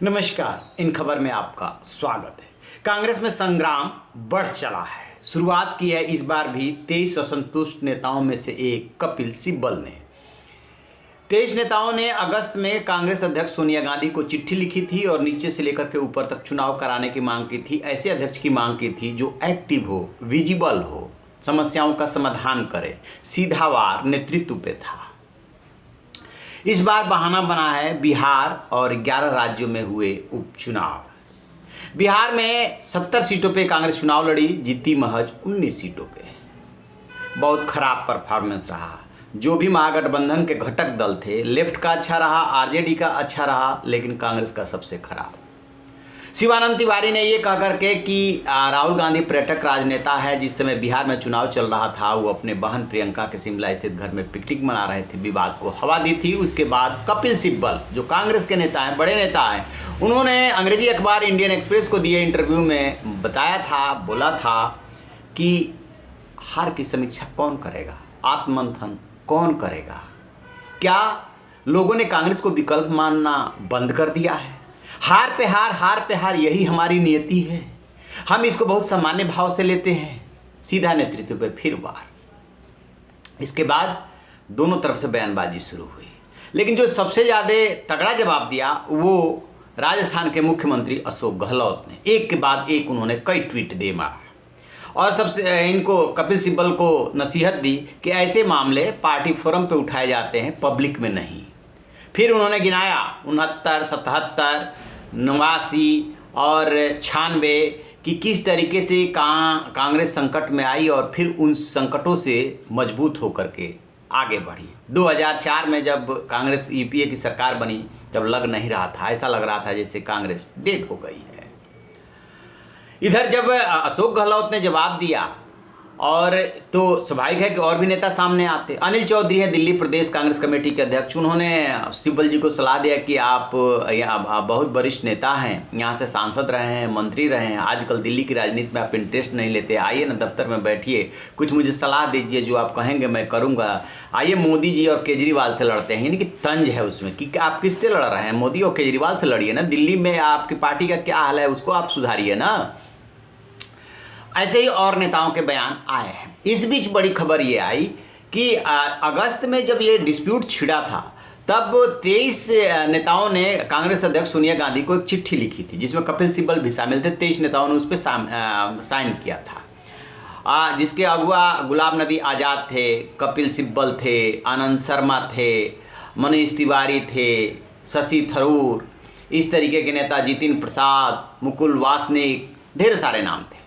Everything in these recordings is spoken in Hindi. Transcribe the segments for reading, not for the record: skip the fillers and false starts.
नमस्कार। इन खबर में आपका स्वागत है। कांग्रेस में संग्राम बढ़ चला है। शुरुआत की है इस बार भी 23 असंतुष्ट नेताओं में से एक कपिल सिब्बल ने। 23 नेताओं ने अगस्त में कांग्रेस अध्यक्ष सोनिया गांधी को चिट्ठी लिखी थी और नीचे से लेकर के ऊपर तक चुनाव कराने की मांग की थी। ऐसे अध्यक्ष की मांग की थी जो एक्टिव हो, विजिबल हो, समस्याओं का समाधान करे, सीधावार नेतृत्व पे था। इस बार बहाना बना है बिहार और 11 राज्यों में हुए उपचुनाव। बिहार में 70 सीटों पे कांग्रेस चुनाव लड़ी, जीती महज 19 सीटों पे। बहुत खराब परफॉर्मेंस रहा। जो भी महागठबंधन के घटक दल थे, लेफ्ट का अच्छा रहा, आरजेडी का अच्छा रहा, लेकिन कांग्रेस का सबसे खराब। शिवानंद तिवारी ने ये कह करके कि राहुल गांधी पर्यटक राजनेता है। जिस समय बिहार में चुनाव चल रहा था, वो अपने बहन प्रियंका के शिमला स्थित घर में पिकनिक मना रहे थे, विवाद को हवा दी थी। उसके बाद कपिल सिब्बल, जो कांग्रेस के नेता हैं, बड़े नेता हैं, उन्होंने अंग्रेजी अखबार इंडियन एक्सप्रेस को दिए इंटरव्यू में बताया था, बोला था कि हार की समीक्षा कौन करेगा, आत्ममंथन कौन करेगा। क्या लोगों ने कांग्रेस को विकल्प मानना बंद कर दिया है? हार पे हार, यही हमारी नियति है। हम इसको बहुत सामान्य भाव से लेते हैं। सीधा नेतृत्व पे फिर वार। इसके बाद दोनों तरफ से बयानबाजी शुरू हुई, लेकिन जो सबसे ज़्यादा तगड़ा जवाब दिया वो राजस्थान के मुख्यमंत्री अशोक गहलोत ने। एक के बाद एक उन्होंने कई ट्वीट दे मारा और सबसे इनको कपिल सिब्बल को नसीहत दी कि ऐसे मामले पार्टी फोरम पे उठाए जाते हैं, पब्लिक में नहीं। फिर उन्होंने गिनाया 69, 77, 89 और 96 कि किस तरीके से कांग्रेस संकट में आई और फिर उन संकटों से मजबूत होकर के आगे बढ़ी। 2004 में जब कांग्रेस यूपीए की सरकार बनी, तब लग नहीं रहा था, ऐसा लग रहा था जैसे कांग्रेस डेड हो गई है। इधर जब अशोक गहलोत ने जवाब दिया और तो स्वाभाविक है कि और भी नेता सामने आते। अनिल चौधरी है दिल्ली प्रदेश कांग्रेस कमेटी के अध्यक्ष। उन्होंने सिब्बल जी को सलाह दिया कि आप यहाँ बहुत वरिष्ठ नेता हैं, यहाँ से सांसद रहे हैं, मंत्री रहे हैं, आजकल दिल्ली की राजनीति में आप इंटरेस्ट नहीं लेते, आइए ना दफ्तर में बैठिए, कुछ मुझे सलाह दीजिए, जो आप कहेंगे मैं करूँगा। आइए मोदी जी और केजरीवाल से लड़ते हैं। यानी कि तंज है उसमें कि आप किससे लड़ रहे हैं, मोदी और केजरीवाल से लड़िए ना। दिल्ली में आपकी पार्टी का क्या हाल है उसको आप सुधारिए ना। ऐसे ही और नेताओं के बयान आए हैं। इस बीच बड़ी खबर ये आई कि अगस्त में जब ये डिस्प्यूट छिड़ा था, तब 23 नेताओं ने कांग्रेस अध्यक्ष सोनिया गांधी को एक चिट्ठी लिखी थी, जिसमें कपिल सिब्बल भी शामिल थे। 23 नेताओं ने उस पर साइन किया था, जिसके अगुआ गुलाम नबी आज़ाद थे, कपिल सिब्बल थे, आनंद शर्मा थे, मनीष तिवारी थे, शशि थरूर, इस तरीके के नेता, जितिन प्रसाद, मुकुल वासनिक, ढेर सारे नाम थे।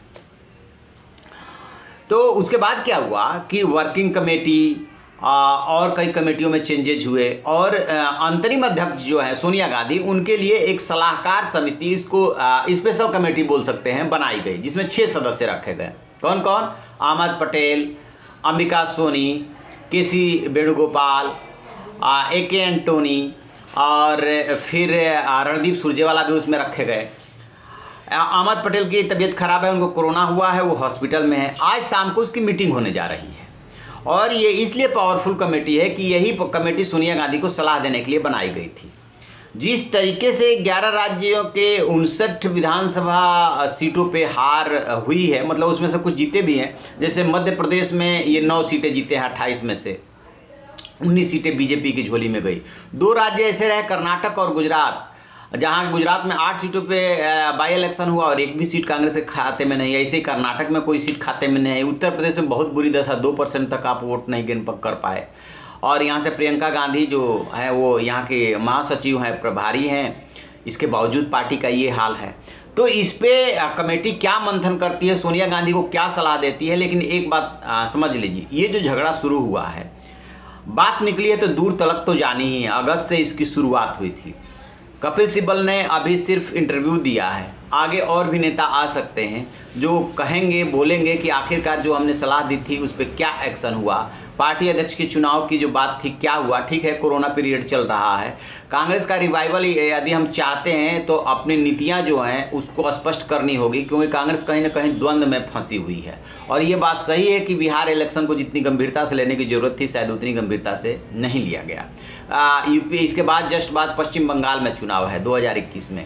तो उसके बाद क्या हुआ कि वर्किंग कमेटी और कई कमेटियों में चेंजेज हुए और अंतरिम अध्यक्ष जो है सोनिया गांधी, उनके लिए एक सलाहकार समिति, इसको स्पेशल कमेटी बोल सकते हैं, बनाई गई, जिसमें 6 सदस्य रखे गए। कौन कौन? अहमद पटेल, अंबिका सोनी, केसी वेणुगोपाल, AK एंटोनी और फिर रणदीप सुरजेवाला भी उसमें रखे गए। अहमद पटेल की तबीयत खराब है, उनको कोरोना हुआ है, वो हॉस्पिटल में है। आज शाम को उसकी मीटिंग होने जा रही है और ये इसलिए पावरफुल कमेटी है कि यही कमेटी सोनिया गांधी को सलाह देने के लिए बनाई गई थी। जिस तरीके से 11 राज्यों के 59 विधानसभा सीटों पे हार हुई है, मतलब उसमें से कुछ जीते भी हैं। जैसे मध्य प्रदेश में ये 9 सीटें जीते हैं, 28 में से 19 सीटें बीजेपी की झोली में गई। 2 राज्य ऐसे रहे, कर्नाटक और गुजरात, जहां गुजरात में 8 सीटों पे बाई इलेक्शन हुआ और एक भी सीट कांग्रेस के खाते में नहीं। ऐसे ही कर्नाटक में कोई सीट खाते में नहीं है। उत्तर प्रदेश में बहुत बुरी दशा, 2% तक आप वोट नहीं गिन कर पाए। और यहाँ से प्रियंका गांधी जो है वो यहाँ के महासचिव हैं, प्रभारी हैं, इसके बावजूद पार्टी का ये हाल है। तो इस पर कमेटी क्या मंथन करती है, सोनिया गांधी को क्या सलाह देती है। लेकिन एक बात समझ लीजिए, ये जो झगड़ा शुरू हुआ है, बात निकली है तो दूर तलक तो जानी ही है। अगस्त से इसकी शुरुआत हुई थी। कपिल सिब्बल ने अभी सिर्फ इंटरव्यू दिया है, आगे और भी नेता आ सकते हैं जो कहेंगे, बोलेंगे कि आखिरकार जो हमने सलाह दी थी उस पर क्या एक्शन हुआ। पार्टी अध्यक्ष के चुनाव की जो बात थी, क्या हुआ? ठीक है, कोरोना पीरियड चल रहा है। कांग्रेस का रिवाइवल यदि हम चाहते हैं तो अपनी नीतियां जो हैं उसको स्पष्ट करनी होगी, क्योंकि कांग्रेस कहीं ना कहीं द्वंद्व में फंसी हुई है। और ये बात सही है कि बिहार इलेक्शन को जितनी गंभीरता से लेने की ज़रूरत थी, शायद उतनी गंभीरता से नहीं लिया गया। यूपी, इसके बाद जस्ट बाद पश्चिम बंगाल में चुनाव है 2021 में,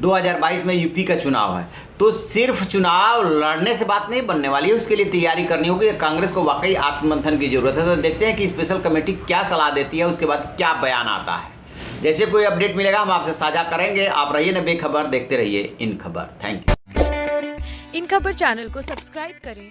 2022 में यूपी का चुनाव है। तो सिर्फ चुनाव लड़ने से बात नहीं बनने वाली है, उसके लिए तैयारी करनी होगी। कांग्रेस को वाकई आत्ममंथन की जरूरत है। तो देखते हैं कि स्पेशल कमेटी क्या सलाह देती है, उसके बाद क्या बयान आता है। जैसे कोई अपडेट मिलेगा हम आपसे साझा करेंगे। आप रहिए ना बेखबर, देखते रहिए इन खबर। Thank you. इन खबर चैनल को सब्सक्राइब करें